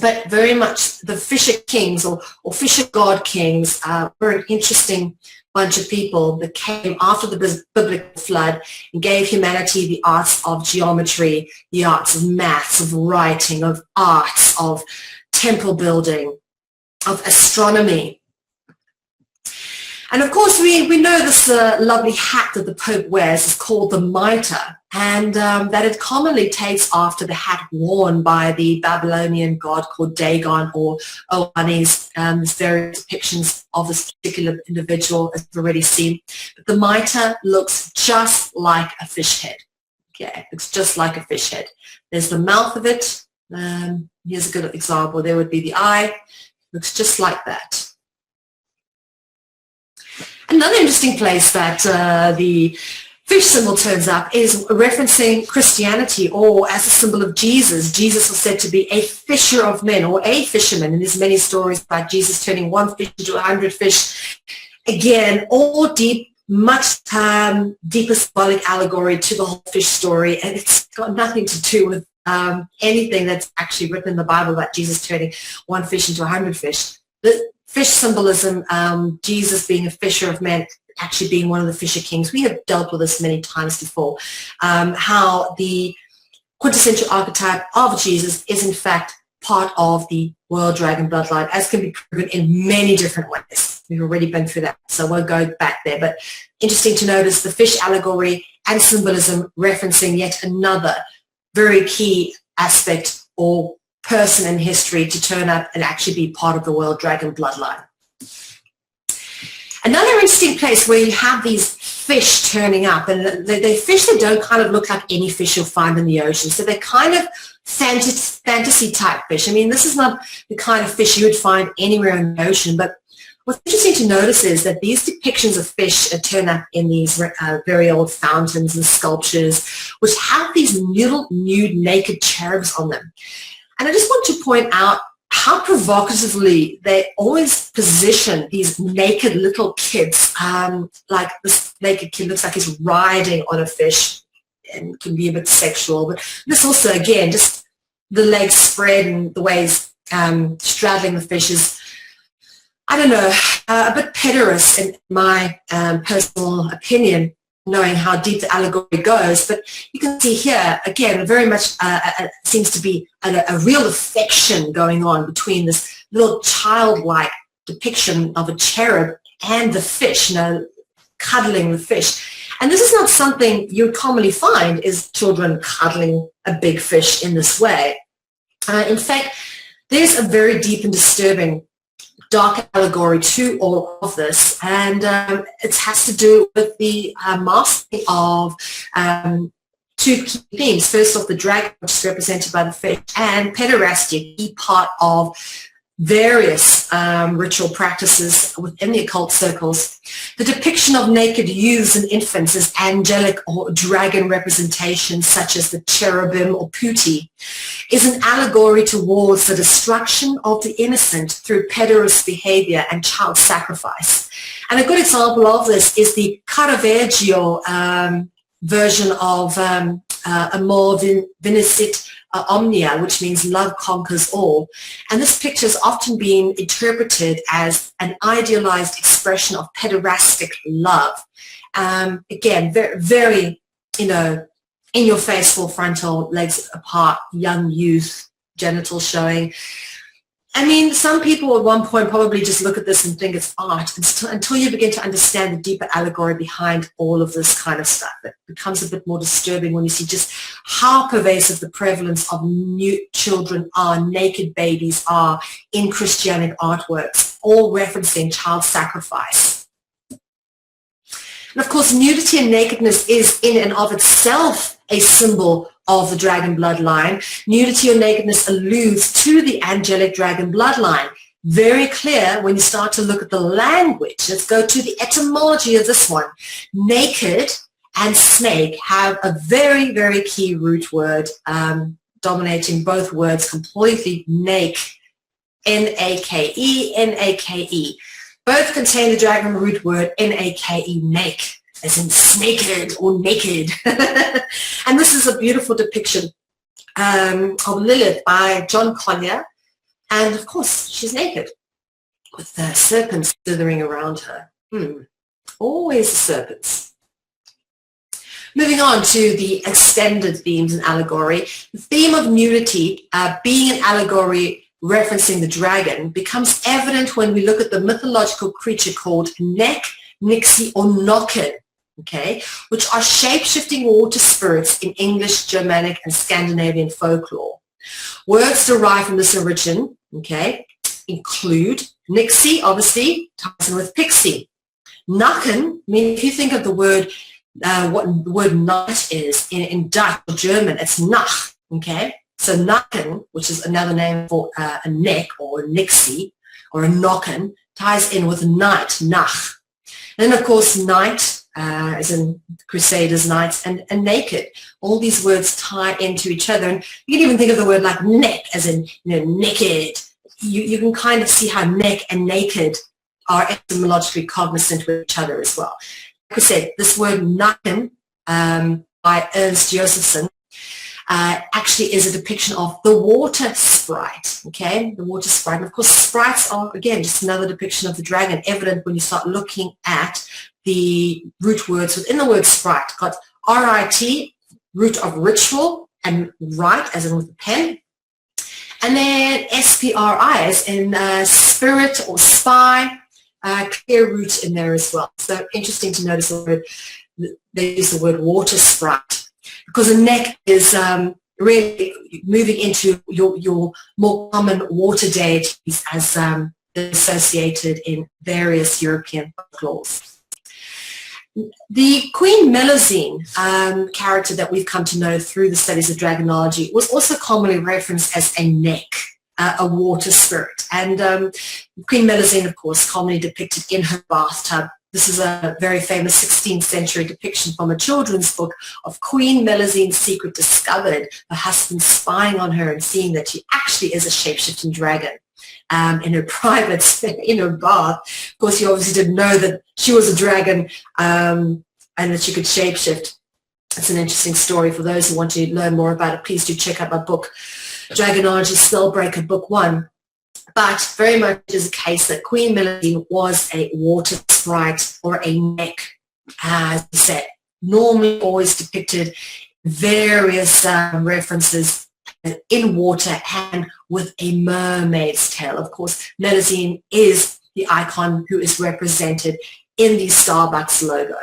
But very much the fisher kings or fisher god kings were an interesting bunch of people that came after the biblical flood and gave humanity the arts of geometry, the arts of maths, of writing, of arts, of temple building, of astronomy. And of course, we know this lovely hat that the Pope wears is called the mitre, and that it commonly takes after the hat worn by the Babylonian god called Dagon or Oannes. There's various depictions of this particular individual, as we've already seen. But the mitre looks just like a fish head. Okay, looks just like a fish head. There's the mouth of it. Here's a good example. There would be the eye. Looks just like that. Another interesting place that the fish symbol turns up is referencing Christianity, or as a symbol of Jesus. Jesus was said to be a fisher of men, or a fisherman, and there's many stories about Jesus turning one fish into 100 fish. Again, all deep, much deeper symbolic allegory to the whole fish story, and it's got nothing to do with anything that's actually written in the Bible about Jesus turning one fish into 100 fish. The fish symbolism, Jesus being a fisher of men, actually being one of the fisher kings. We have dealt with this many times before, how the quintessential archetype of Jesus is in fact part of the royal dragon bloodline, as can be proven in many different ways. We've already been through that, so I won't go back there. But interesting to notice the fish allegory and symbolism referencing yet another very key aspect or person in history to turn up and actually be part of the royal dragon bloodline. Another interesting place where you have these fish turning up, and they're fish that don't kind of look like any fish you'll find in the ocean. So they're kind of fantasy type fish. I mean, this is not the kind of fish you would find anywhere in the ocean, but what's interesting to notice is that these depictions of fish turn up in these very old fountains and sculptures, which have these little nude naked cherubs on them. And I just want to point out how provocatively they always position these naked little kids. Like this naked kid looks like he's riding on a fish and can be a bit sexual. But this also, again, just the legs spread and the way he's straddling the fish is, I don't know, a bit pederast in my personal opinion, knowing how deep the allegory goes. But you can see here, again, very much seems to be a real affection going on between this little childlike depiction of a cherub and the fish, you know, cuddling the fish. And this is not something you would commonly find, is children cuddling a big fish in this way. In fact, there's a very deep and disturbing dark allegory to all of this, and it has to do with the masking of two key themes. First off, the dragon, which is represented by the fish, and pederasty, a key part of various ritual practices within the occult circles. The depiction of naked youths and infants as angelic or dragon representations, such as the cherubim or putti, is an allegory towards the destruction of the innocent through pederast behavior and child sacrifice. And a good example of this is the Caravaggio version of Amor Vincit Omnia, which means love conquers all. And this picture has often been interpreted as an idealized expression of pederastic love. Again, very, very, you know, in your face, full frontal, legs apart, young youth, genitals showing. I mean, some people at one point probably just look at this and think it's art until you begin to understand the deeper allegory behind all of this kind of stuff. It becomes a bit more disturbing when you see just how pervasive the prevalence of nude children are, naked babies are in Christianic artworks, all referencing child sacrifice. And of course, nudity and nakedness is in and of itself a symbol of the dragon bloodline. Nudity or nakedness alludes to the angelic dragon bloodline. Very clear when you start to look at the language. Let's go to the etymology of this one. Naked and snake have a very, very key root word dominating both words completely. Nake, N-A-K-E, N-A-K-E. Both contain the dragon root word N-A-K-E, nake. as in snaked or naked. And this is a beautiful depiction of Lilith by John Collier. And of course, she's naked with the serpents slithering around her. Always the serpents. Moving on to the extended themes and allegory. The theme of nudity, being an allegory referencing the dragon, becomes evident when we look at the mythological creature called Nek, Nixie, or Nokken, okay, which are shape-shifting water spirits in English, Germanic, and Scandinavian folklore. Words derived from this origin, okay, include Nixie, obviously, ties in with pixie. Nacken, I mean, if you think of the word, what the word night is in Dutch or German, it's Nacht, okay? So Nacken, which is another name for a neck or a Nixie or a Nokken, ties in with night, Nacht. And then, of course, night, as in Crusaders' Knights, and naked. All these words tie into each other. And you can even think of the word like neck, as in, naked. You can kind of see how neck and naked are etymologically cognizant with each other as well. Like I said, this word Nacken by Ernst Josephson actually is a depiction of the water sprite, okay? The water sprite. And of course, sprites are, again, just another depiction of the dragon, evident when you start looking at the root words within the word sprite. Got R-I-T, root of ritual, and write, as in with a pen. And then S-P-R-I, as in spirit or spy, clear root in there as well. So interesting to notice the word, they use the word water sprite, because a neck is really moving into your more common water deities as they're associated in various European folklores. The Queen Melusine character that we've come to know through the studies of dragonology was also commonly referenced as a neck, a water spirit. And Queen Melusine, of course, commonly depicted in her bathtub. This is a very famous 16th century depiction from a children's book of Queen Melusine's secret discovered, her husband spying on her and seeing that she actually is a shape-shifting dragon. In her private, in her bath. Of course, he obviously didn't know that she was a dragon and that she could shapeshift. It's an interesting story. For those who want to learn more about it, please do check out my book, Dragonology Spellbreaker, Book 1. But very much is a case that Queen Melusine was a water sprite or a neck, as I said, normally always depicted various references in water and with a mermaid's tail. Of course, Melusine is the icon who is represented in the Starbucks logo.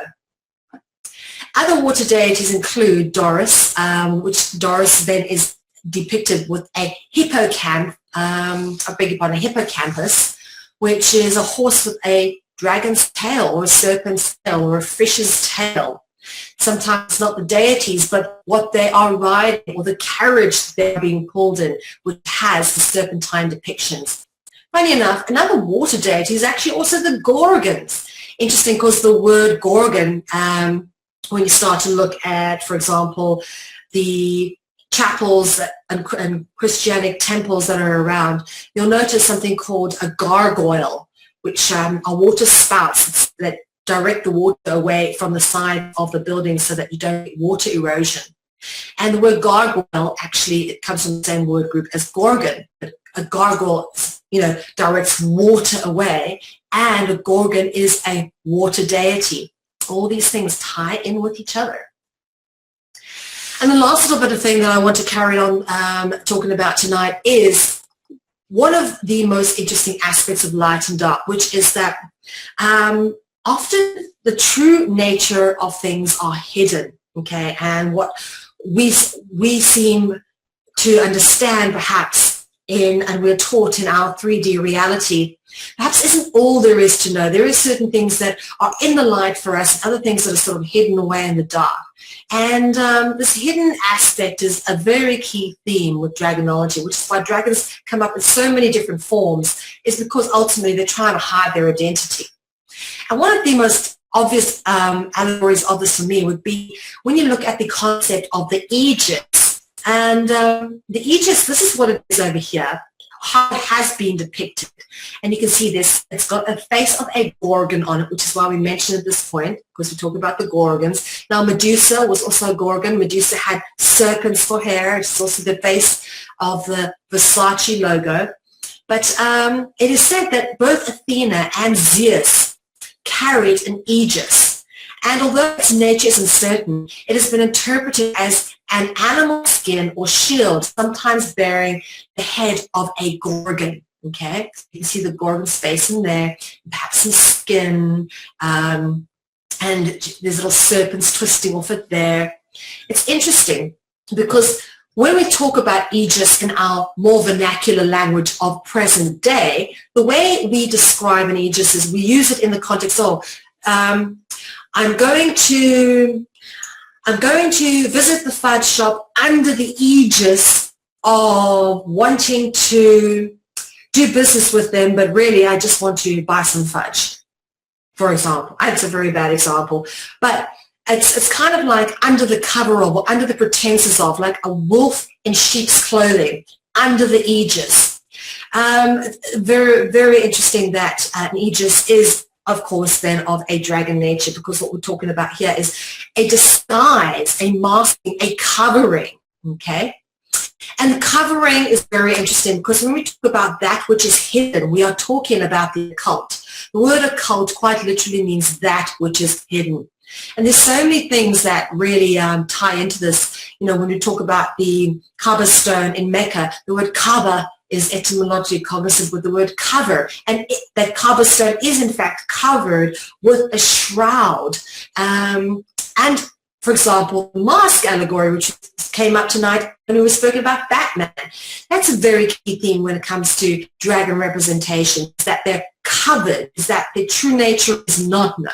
Other water deities include Doris, which Doris then is depicted with a hippocampus, which is a horse with a dragon's tail or a serpent's tail or a fish's tail. Sometimes not the deities, but what they are riding or the carriage they're being pulled in, which has the serpentine depictions. Funny enough, another water deity is actually also the Gorgons. Interesting, because the word Gorgon, when you start to look at, for example, the chapels and Christianic temples that are around, you'll notice something called a gargoyle, which are water spouts that direct the water away from the side of the building so that you don't get water erosion. And the word gargoyle, actually, it comes from the same word group as gorgon. A gargoyle, directs water away, and a gorgon is a water deity. All these things tie in with each other. And the last little bit of thing that I want to carry on talking about tonight is one of the most interesting aspects of light and dark, which is that often the true nature of things are hidden, okay? And what we seem to understand perhaps and we're taught in our 3D reality, perhaps isn't all there is to know. There is certain things that are in the light for us, other things that are sort of hidden away in the dark. And this hidden aspect is a very key theme with dragonology, which is why dragons come up in so many different forms, is because ultimately they're trying to hide their identity. And one of the most obvious allegories of this for me would be when you look at the concept of the Aegis. And the Aegis, this is what it is over here. how it has been depicted. And you can see this, it's got a face of a Gorgon on it, which is why we mentioned at this point, because we talk about the Gorgons. Now, Medusa was also a Gorgon. Medusa had serpents for hair. It's also the base of the Versace logo. But it is said that both Athena and Zeus carried an aegis. And although its nature is uncertain, it has been interpreted as an animal skin or shield, sometimes bearing the head of a Gorgon. Okay, you can see the Gorgon space in there, perhaps some skin, and there's little serpents twisting off it there. It's interesting because when we talk about aegis in our more vernacular language of present day, the way we describe an aegis is we use it in the context of I'm going to visit the fudge shop under the aegis of wanting to do business with them, but really I just want to buy some fudge, for example. That's a very bad example, but it's kind of like under the cover of, or under the pretenses of, like a wolf in sheep's clothing, under the aegis. Very, very interesting that an aegis is, of course, then of a dragon nature, because what we're talking about here is a disguise, a masking, a covering, okay? And covering is very interesting because when we talk about that which is hidden, we are talking about the occult. The word occult quite literally means that which is hidden. And there's so many things that really tie into this. You know, when we talk about the Kaaba stone in Mecca, the word Kaaba is etymologically cognizant with the word cover. And that Kaaba stone is in fact covered with a shroud. And for example, the mask allegory, which came up tonight when we were speaking about Batman. That's a very key theme when it comes to dragon representation, is that they're covered, is that their true nature is not known.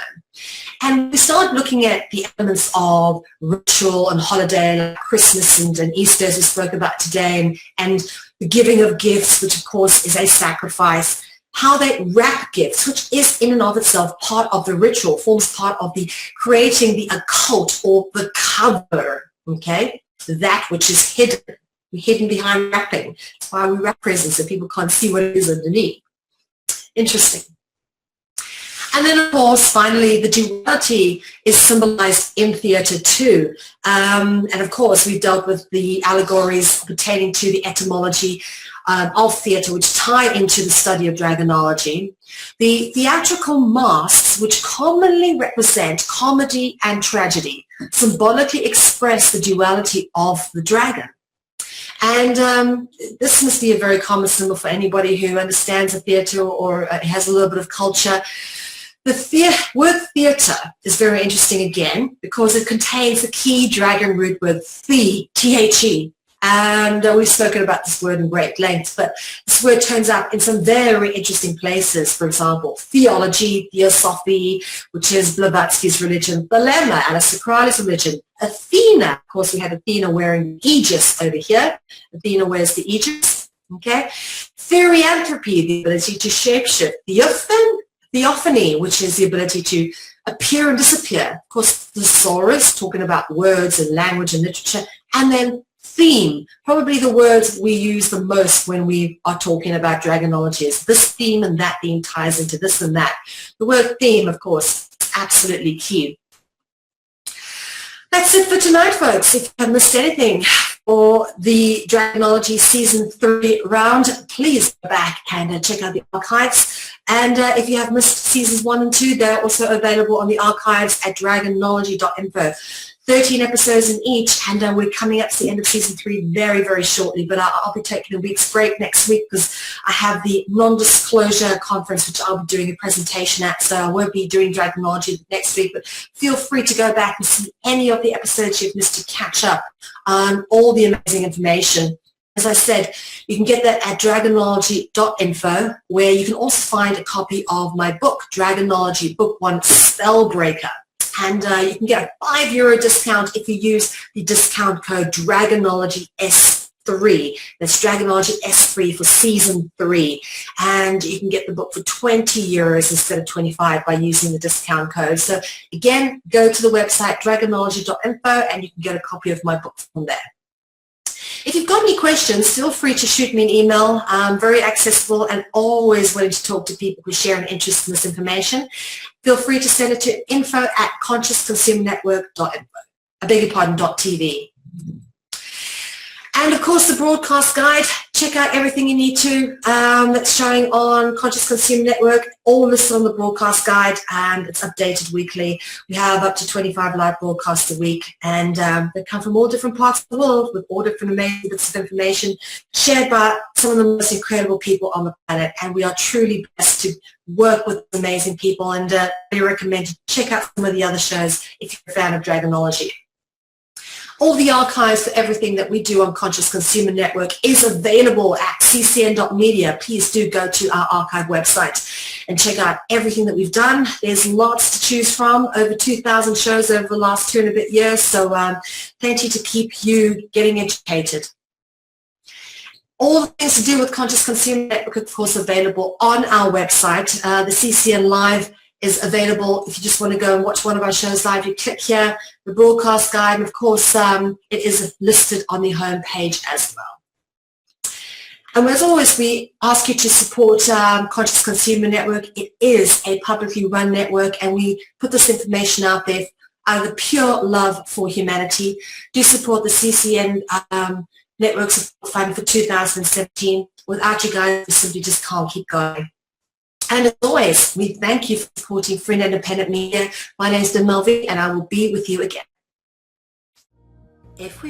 And we start looking at the elements of ritual and holiday, like Christmas and Easter, as we spoke about today, and the giving of gifts, which of course is a sacrifice. How they wrap gifts, which is in and of itself part of the ritual, forms part of the creating the occult or the cover, okay? That which is hidden behind wrapping. That's why we wrap presents, so people can't see what it is underneath. Interesting. And then, of course, finally, the duality is symbolized in theatre too. And, of course, we've dealt with the allegories pertaining to the etymology of theatre, which tie into the study of dragonology. The theatrical masks, which commonly represent comedy and tragedy, symbolically express the duality of the dragon. And this must be a very common symbol for anybody who understands the theatre or has a little bit of culture. The word theatre is very interesting again because it contains the key dragon root word the, T-H-E. And we've spoken about this word in great length, but this word turns up in some very interesting places. For example, theology, theosophy, which is Blavatsky's religion, Thelema, Aleister Crowley's religion, Athena. Of course, we have Athena wearing aegis over here. Athena wears the aegis, okay? Therianthropy, the ability to shapeshift. Theophany, which is the ability to appear and disappear. Of course, thesaurus, talking about words and language and literature. And then theme, probably the words we use the most when we are talking about dragonology is this theme and that theme ties into this and that. The word theme, of course, is absolutely key. That's it for tonight, folks. If you have missed anything for the Dragonology Season 3 round, please go back and check out the archives. And if you have missed Seasons 1 and 2, they're also available on the archives at dragonology.info. 13 episodes in each, and we're coming up to the end of Season 3 very, very shortly, but I'll be taking a week's break next week because I have the non-disclosure conference, which I'll be doing a presentation at, so I won't be doing Dragonology next week, but feel free to go back and see any of the episodes you've missed to catch up on all the amazing information. As I said, you can get that at dragonology.info, where you can also find a copy of my book, Dragonology Book 1 Spellbreaker. And you can get a €5 discount if you use the discount code Dragonology S3. That's Dragonology S3 for Season 3. And you can get the book for €20 instead of 25 by using the discount code. So again, go to the website dragonology.info and you can get a copy of my book from there. If you've got any questions, feel free to shoot me an email. I'm very accessible and always willing to talk to people who share an interest in this information. Feel free to send it to info@consciousconsumernetwork.info. I beg your pardon, .tv. And of course, the broadcast guide. Check out everything you need to that's showing on Conscious Consumer Network, all listed on the broadcast guide, and it's updated weekly. We have up to 25 live broadcasts a week, and they come from all different parts of the world with all different amazing bits of information shared by some of the most incredible people on the planet. And we are truly blessed to work with amazing people, and I recommend to check out some of the other shows if you're a fan of Dragonology. All the archives for everything that we do on Conscious Consumer Network is available at ccn.media. Please do go to our archive website and check out everything that we've done. There's lots to choose from, over 2,000 shows over the last 2 and a bit years, so plenty to keep you getting educated. All the things to do with Conscious Consumer Network, of course, available on our website. The CCN Live is available if you just want to go and watch one of our shows live. You click here, the broadcast guide, and of course it is listed on the home page as well. And as always, we ask you to support Conscious Consumer Network. It is a publicly run network, and we put this information out there out of the pure love for humanity. Do support the CCN Network Support Fund for 2017. Without you guys, we simply just can't keep going. And as always, we thank you for supporting free and independent media. My name is Melvie, and I will be with you again. If we